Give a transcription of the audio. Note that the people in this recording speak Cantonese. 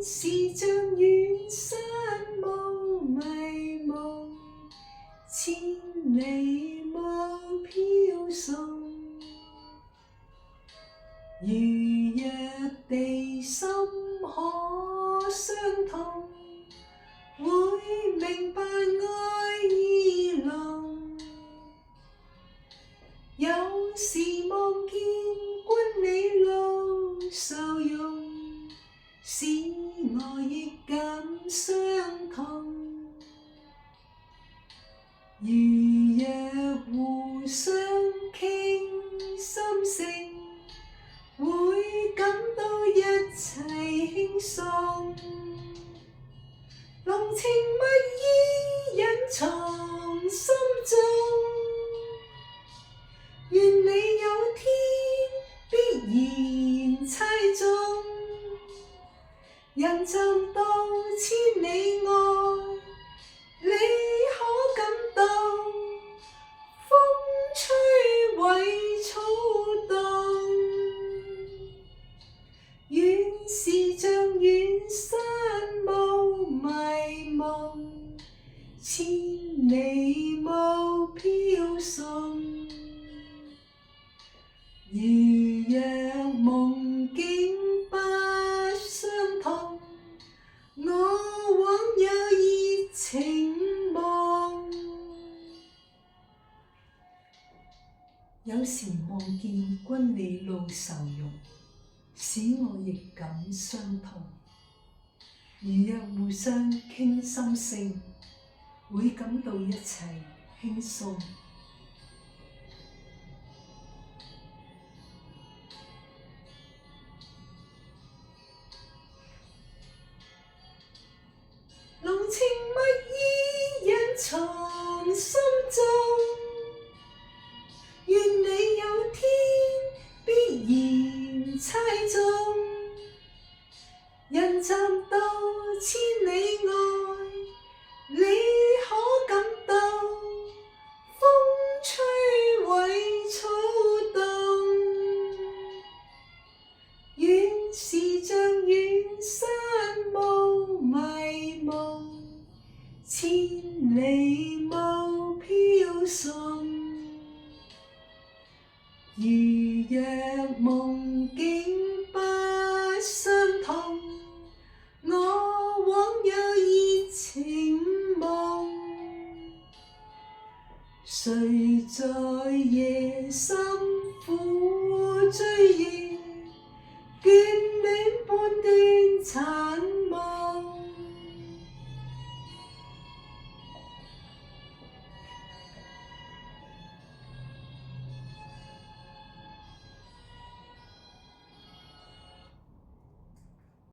是像遠山霧迷蒙，千里霧飄送。如若地心可相通，會明白愛意濃。有時望見君你露愁容，使我亦感傷痛。如若互相傾心聲，會感到一切輕鬆。濃情蜜意隱藏心中，願你有天必然猜中。人尋到千里外，你可感到風吹為草動。遠是像遠山霧迷蒙，千里霧飄送。如若夢境不相同，我枉有熱情夢。有時望見君你露愁容，使我亦感傷痛。如若互相傾心聲，會感到一切輕鬆。濃情蜜意隱藏心中，願你有天必然猜中。人尋到千里外，你可感到風吹為草動。遠是像遠山霧迷蒙，千里霧飄送。如若夢境不相同，我枉有熱情夢。誰在夜深苦追憶，